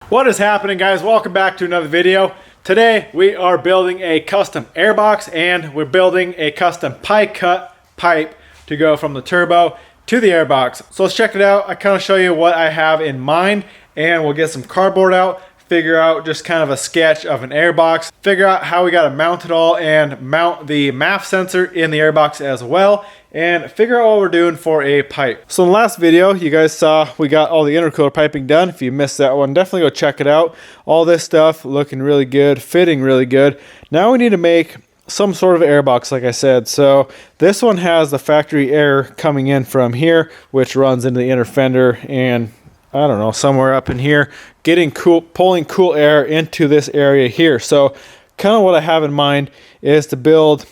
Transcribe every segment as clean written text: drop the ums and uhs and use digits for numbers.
What is happening, guys? Welcome back to another video. Today we are building a custom airbox and we're building a custom pie cut pipe to go from the turbo to the airbox. So let's check it out. I kind of show you what I have in mind and we'll get some cardboard out, figure out just kind of a sketch of an airbox, figure out how we got to mount it all and mount the MAF sensor in the airbox as well, and figure out what we're doing for a pipe. So in the last video you guys saw we got all the intercooler piping done. If you missed that one, definitely go check it out. All this stuff looking really good, fitting really good. Now we need to make some sort of airbox, like I said. So this one has the factory air coming in from here, which runs into the inner fender and I don't know, somewhere up in here, getting cool, pulling cool air into this area here. So kind of what I have in mind is to build,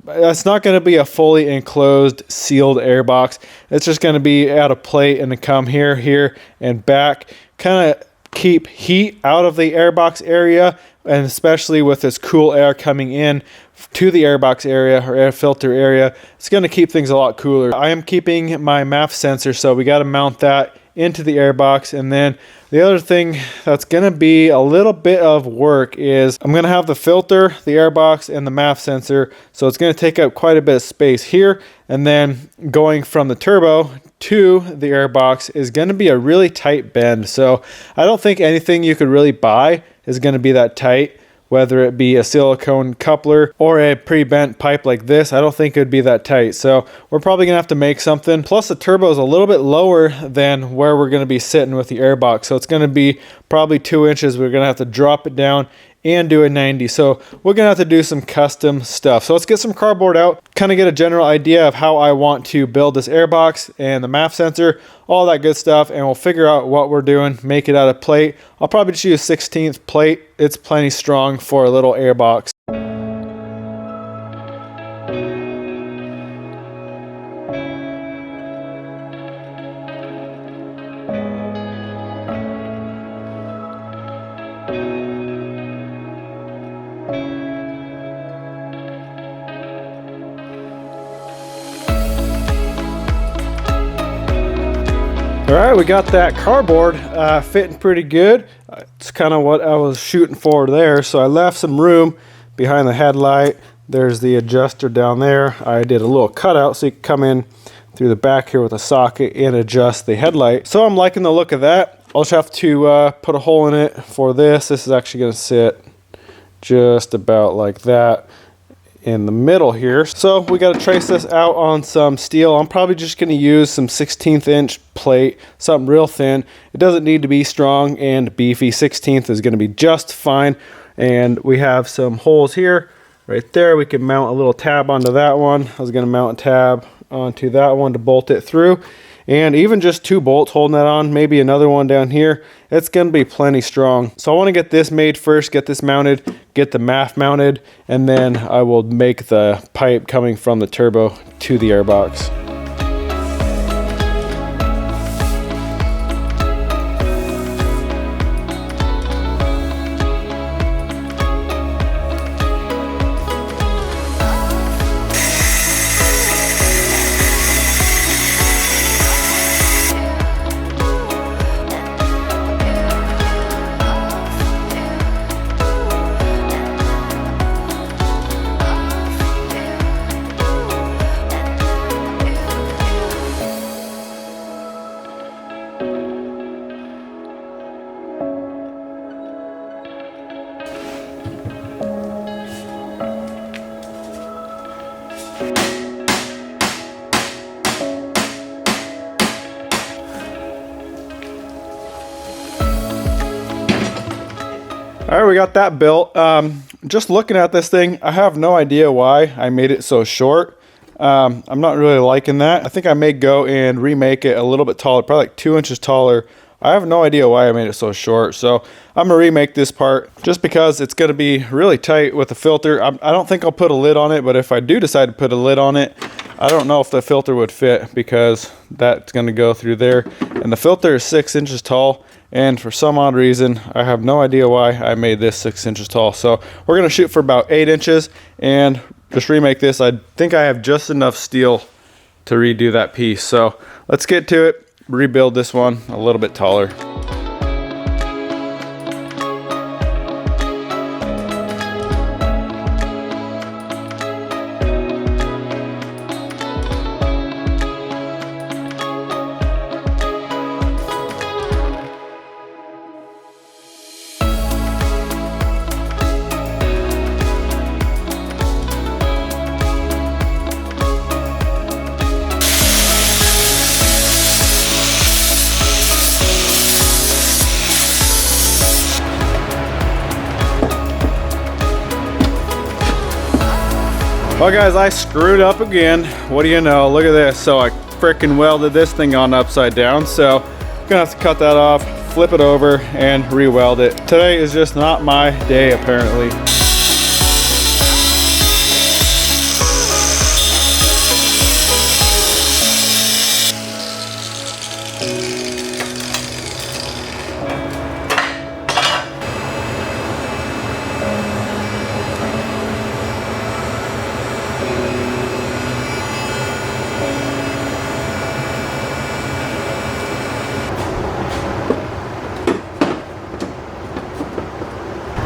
it's not going to be a fully enclosed sealed airbox. It's just going to be at a plate and then come here, here and back, kind of keep heat out of the airbox area, and especially with this cool air coming in to the airbox area or air filter area, it's going to keep things a lot cooler. I am keeping my MAF sensor, so we got to mount that into the airbox. And then the other thing that's going to be a little bit of work is I'm going to have the filter, the airbox, and the MAF sensor, so it's going to take up quite a bit of space here. And then going from the turbo to the airbox is going to be a really tight bend, so I don't think anything you could really buy is going to be that tight, whether it be a silicone coupler or a pre-bent pipe like this. I don't think it would be that tight, so we're probably gonna have to make something. Plus the turbo is a little bit lower than where we're gonna be sitting with the airbox, so it's gonna be probably 2 inches. We're gonna have to drop it down and do a 90, so we're gonna have to do some custom stuff. So let's get some cardboard out, kind of get a general idea of how I want to build this airbox and the MAF sensor, all that good stuff, and we'll figure out what we're doing, make it out of plate. I'll probably just use 16th plate. It's plenty strong for a little airbox. All right, we got that cardboard fitting pretty good. It's kind of what I was shooting for there. So I left some room behind the headlight. There's the adjuster down there. I did a little cutout so you can come in through the back here with a socket and adjust the headlight. So I'm liking the look of that. I'll just have to put a hole in it for this. This is actually going to sit just about like that in the middle here. So we got to trace this out on some steel. I'm probably just going to use some 16th inch plate, something real thin. It doesn't need to be strong and beefy. 16th is going to be just fine. And we have some holes here, right there. We can mount a little tab onto that one. I was going to mount a tab onto that one to bolt it through. And even just 2 bolts holding that on, maybe another one down here, it's going to be plenty strong. So I want to get this made first, get this mounted, get the MAF mounted, and then I will make the pipe coming from the turbo to the airbox. All right, we got that built. Just looking at this thing, I have no idea why I made it so short. I'm not really liking that. I think I may go and remake it a little bit taller, probably like 2 inches taller. I have no idea why I made it so short. So I'm gonna remake this part just because it's gonna be really tight with the filter. I don't think I'll put a lid on it, but if I do decide to put a lid on it, I don't know if the filter would fit because that's gonna go through there. And the filter is 6 inches tall. And for some odd reason, I have no idea why I made this 6 inches tall. So we're gonna shoot for about 8 inches and just remake this. I think I have just enough steel to redo that piece. So let's get to it, rebuild this one a little bit taller. Well guys, I screwed up again. What do you know? Look at this. So I frickin' welded this thing on upside down. So I'm gonna have to cut that off, flip it over, and re-weld it. Today is just not my day apparently.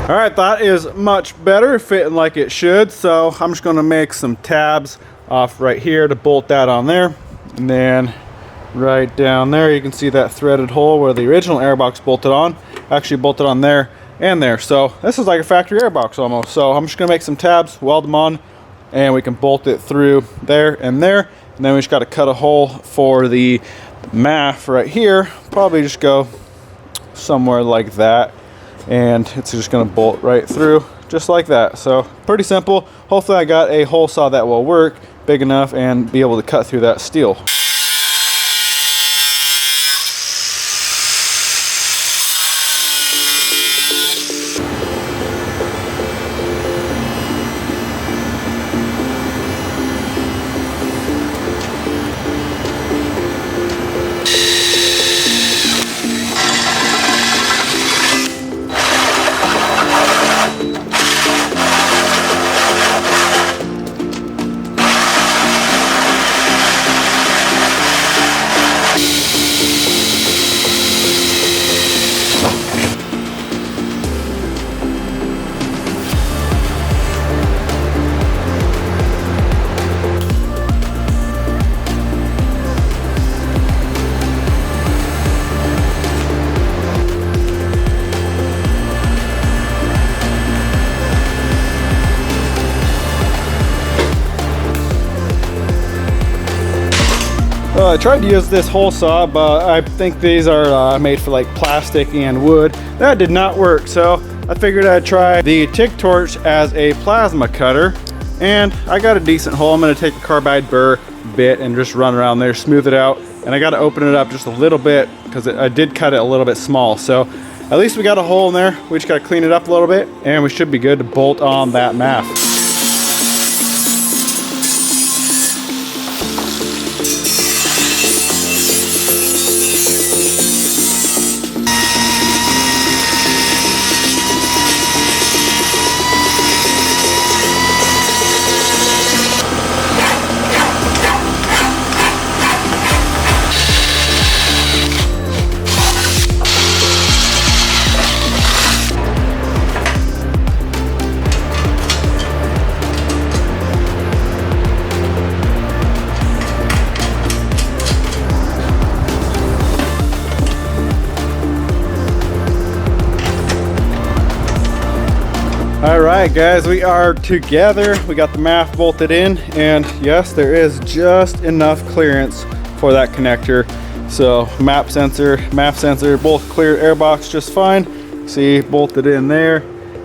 All right, that is much better, fitting like it should. So I'm just gonna make some tabs off right here to bolt that on there. And then right down there, you can see that threaded hole where the original airbox bolted on, actually bolted on there and there. So this is like a factory airbox almost. So I'm just gonna make some tabs, weld them on, and we can bolt it through there and there. And then we just gotta cut a hole for the MAF right here. Probably just go somewhere like that. And it's just going to bolt right through just like that. So pretty simple. Hopefully I got a hole saw that will work big enough and be able to cut through that steel. I tried to use this hole saw, but I think these are made for like plastic and wood. That did not work, so I figured I'd try the Tig torch as a plasma cutter, and I got a decent hole. I'm going to take a carbide burr bit and just run around there, smooth it out, and I got to open it up just a little bit because I did cut it a little bit small. So at least we got a hole in there. We just got to clean it up a little bit, and we should be good to bolt on that MAF. All right guys, we are together. We got the MAF bolted in, and yes, there is just enough clearance for that connector. So MAF sensor, both clear, airbox just fine. See, bolted in there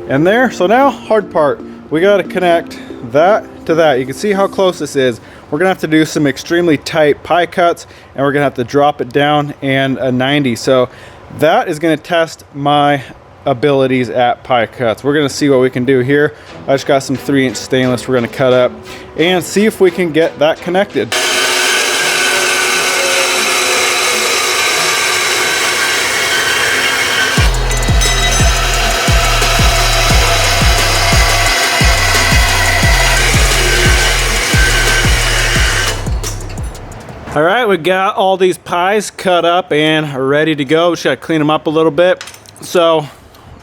and there. So now, hard part, we got to connect that to that. You can see how close this is. We're gonna have to do some extremely tight pie cuts, and we're gonna have to drop it down and a 90. So that is gonna test my abilities at pie cuts. We're gonna see what we can do here. I just got some 3-inch stainless we're gonna cut up and see if we can get that connected. All right, we got all these pies cut up and ready to go. Just gotta clean them up a little bit. So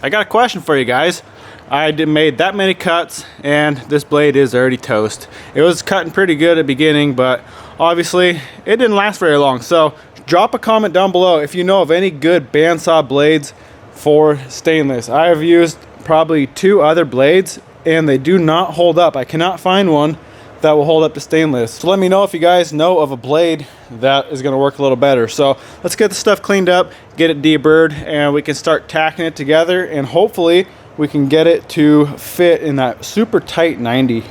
I got a question for you guys. I made that many cuts, and this blade is already toast. It was cutting pretty good at the beginning, but obviously it didn't last very long. So drop a comment down below if you know of any good bandsaw blades for stainless. I have used probably 2 other blades, and they do not hold up. I cannot find one that will hold up to stainless. So let me know if you guys know of a blade that is gonna work a little better. So let's get the stuff cleaned up, get it deburred, and we can start tacking it together, and hopefully we can get it to fit in that super tight 90.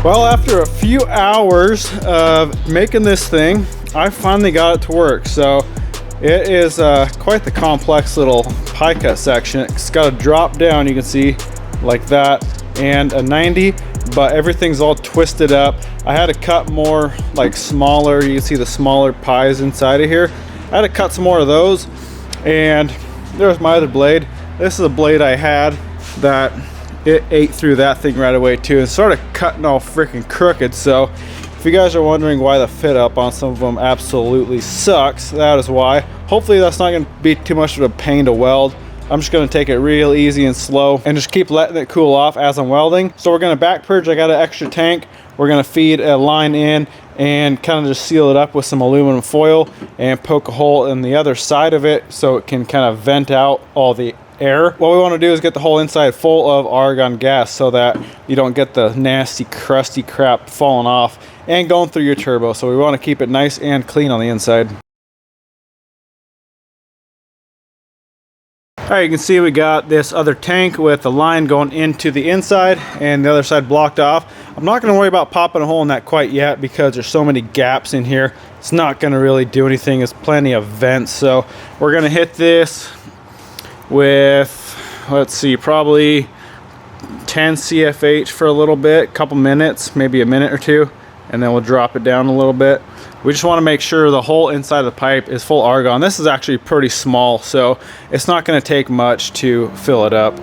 Well, after a few hours of making this thing, I finally got it to work. So it is quite the complex little pie cut section. It's got a drop down, you can see, like that, and a 90, but everything's all twisted up. I had to cut more, like, smaller, you can see the smaller pies inside of here. I had to cut some more of those, and there's my other blade. This is a blade I had that it ate through that thing right away too, and started cutting all freaking crooked. So if you guys are wondering why the fit up on some of them absolutely sucks, that is why. Hopefully that's not going to be too much of a pain to weld. I'm just going to take it real easy and slow and just keep letting it cool off as I'm welding. So we're going to back purge. I got an extra tank. We're going to feed a line in and kind of just seal it up with some aluminum foil and poke a hole in the other side of it so it can kind of vent out all the air. What we want to do is get the whole inside full of argon gas so that you don't get the nasty crusty crap falling off and going through your turbo. So we want to keep it nice and clean on the inside. Alright, you can see we got this other tank with the line going into the inside and the other side blocked off. I'm not going to worry about popping a hole in that quite yet because there's so many gaps in here. It's not going to really do anything. There's plenty of vents. So we're going to hit this with, let's see, probably 10 CFH for a little bit, a couple minutes, maybe a minute or two, and then we'll drop it down a little bit. We just want to make sure the whole inside of the pipe is full argon. This is actually pretty small, so it's not going to take much to fill it up.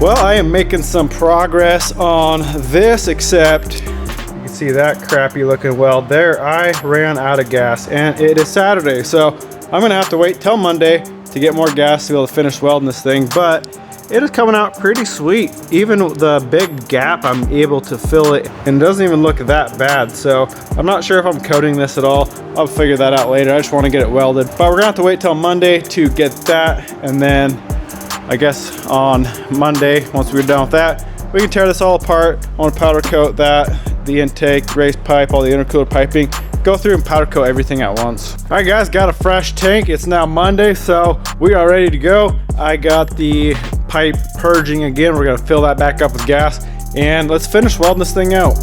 Well, I am making some progress on this, except you can see that crappy looking weld there. I ran out of gas and it is Saturday, so I'm gonna have to wait till Monday to get more gas to be able to finish welding this thing, but it is coming out pretty sweet. Even the big gap, I'm able to fill it and it doesn't even look that bad. So I'm not sure if I'm coating this at all. I'll figure that out later. I just want to get it welded, but we're gonna have to wait till Monday to get that, and then I guess on Monday, once we're done with that, we can tear this all apart. I want to powder coat that, the intake, raised pipe, all the intercooler piping, go through and powder coat everything at once. All right guys, got a fresh tank. It's now Monday, so we are ready to go. I got the pipe purging again. We're gonna fill that back up with gas and let's finish welding this thing out.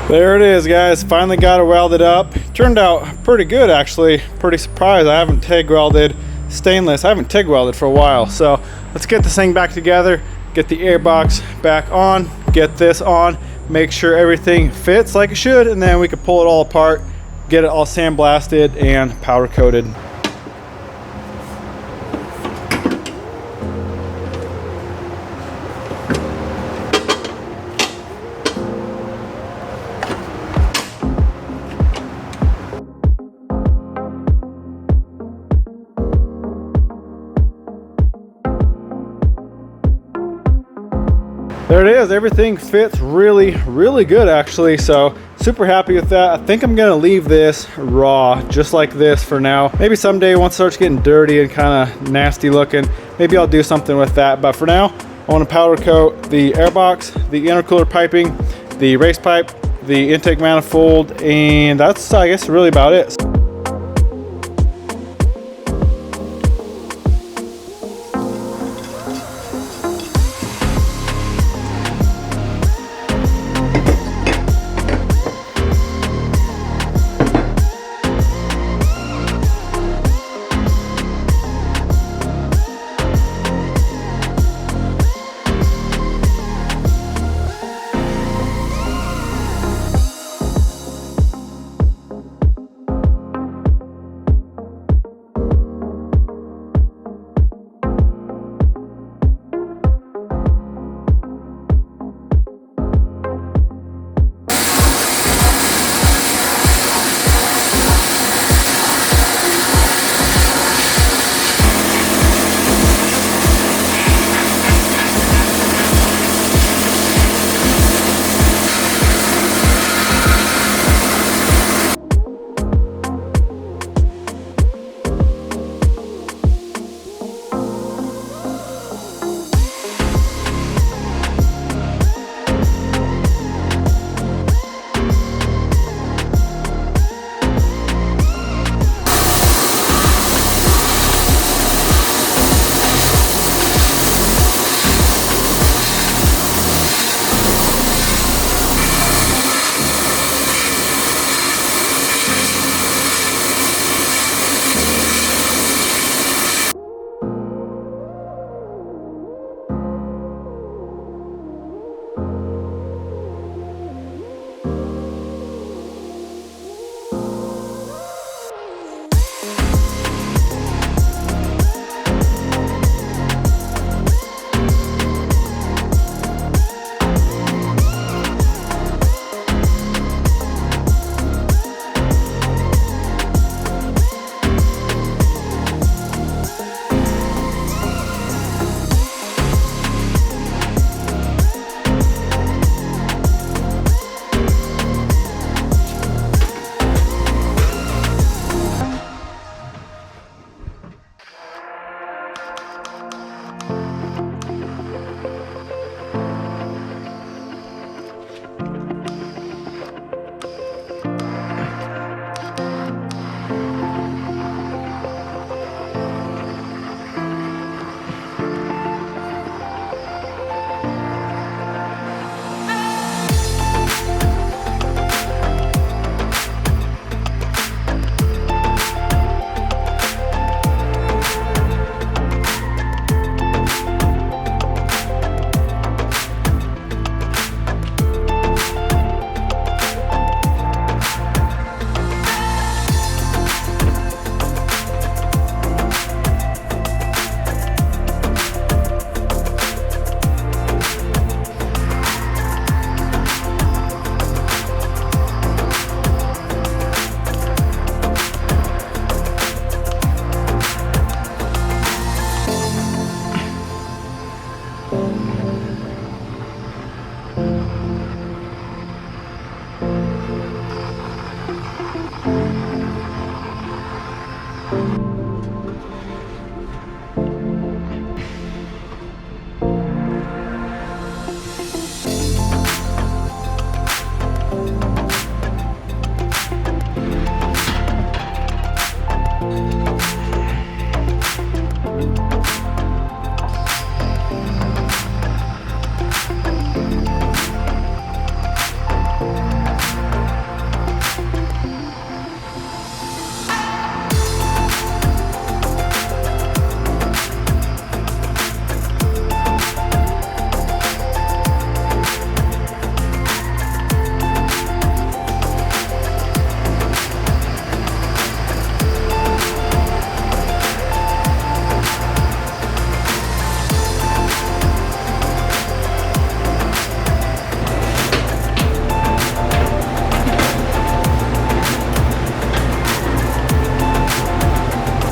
There it is, guys. Finally got it welded up. Turned out pretty good, actually. Pretty surprised. I haven't TIG welded stainless. I haven't TIG welded for a while. So let's get this thing back together, get the airbox back on, get this on, make sure everything fits like it should, and then we can pull it all apart, get it all sandblasted and powder coated. There it is. Everything fits really good, actually. So super happy with that. I think I'm gonna leave this raw just like this for now. Maybe someday once it starts getting dirty and kind of nasty looking, maybe I'll do something with that. But for now, I want to powder coat the airbox, the intercooler piping, the race pipe, the intake manifold, and that's, I guess, really about it.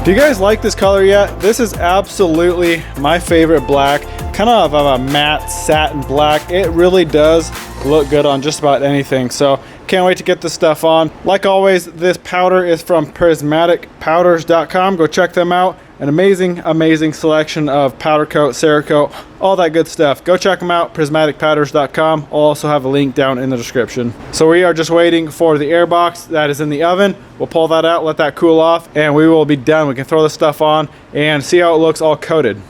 Do you guys like this color yet? This is absolutely my favorite black, kind of a matte satin black. It really does look good on just about anything. So can't wait to get this stuff on. Like always, this powder is from prismaticpowders.com. Go check them out. An amazing selection of powder coat, Cerakote, all that good stuff. Go check them out, prismaticpowders.com. I'll also have a link down in the description. So we are just waiting for the air box that is in the oven. We'll pull that out, let that cool off, and we will be done. We can throw this stuff on and see how it looks all coated.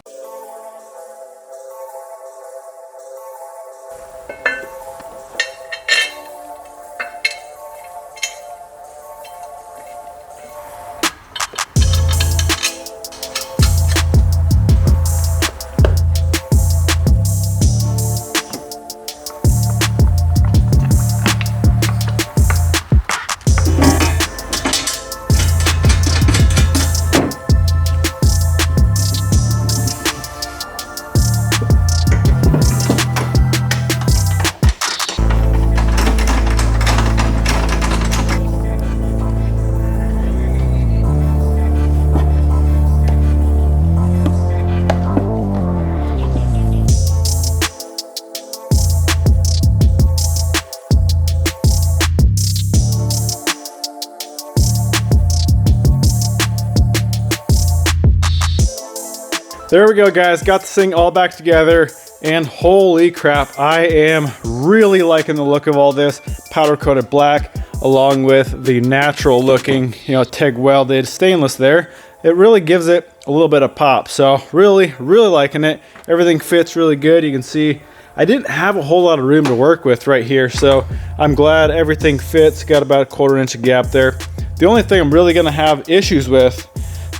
There we go, guys. Got this thing all back together, and holy crap, I am really liking the look of all this powder coated black, along with the natural looking, Tig welded stainless there. It really gives it a little bit of pop. So really liking it. Everything fits really good. You can see I didn't have a whole lot of room to work with right here, so I'm glad everything fits. Got about a 1/4 inch gap there. The only thing I'm really gonna have issues with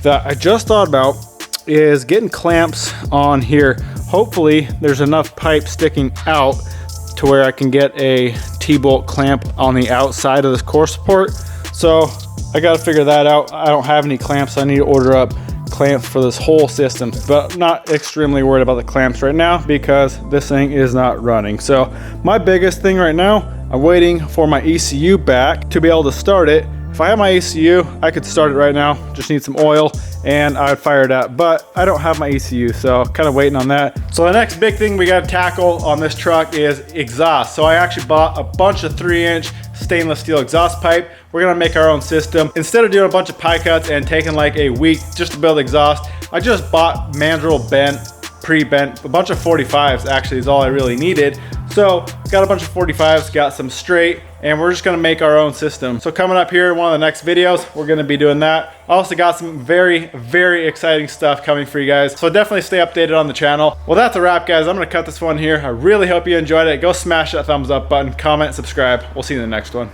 that I just thought about is getting clamps on here. Hopefully there's enough pipe sticking out to where I can get a T-bolt clamp on the outside of this core support. So I got to figure that out. I don't have any clamps. I need to order up clamps for this whole system, but not extremely worried about the clamps right now because this thing is not running. So my biggest thing right now, I'm waiting for my ECU back to be able to start it. If I had my ECU, I could start it right now. Just need some oil and I would fire it up, but I don't have my ECU, so kind of waiting on that. So the next big thing we got to tackle on this truck is exhaust. So I actually bought a bunch of 3-inch stainless steel exhaust pipe. We're gonna make our own system. Instead of doing a bunch of pie cuts and taking like a week just to build exhaust, I just bought mandrel bent, pre-bent, a bunch of 45s actually is all I really needed. So got a bunch of 45s, got some straight, and we're just gonna make our own system. So coming up here in one of the next videos, we're gonna be doing that. I also got some very exciting stuff coming for you guys. So definitely stay updated on the channel. Well, that's a wrap, guys. I'm gonna cut this one here. I really hope you enjoyed it. Go smash that thumbs up button, comment, subscribe. We'll see you in the next one.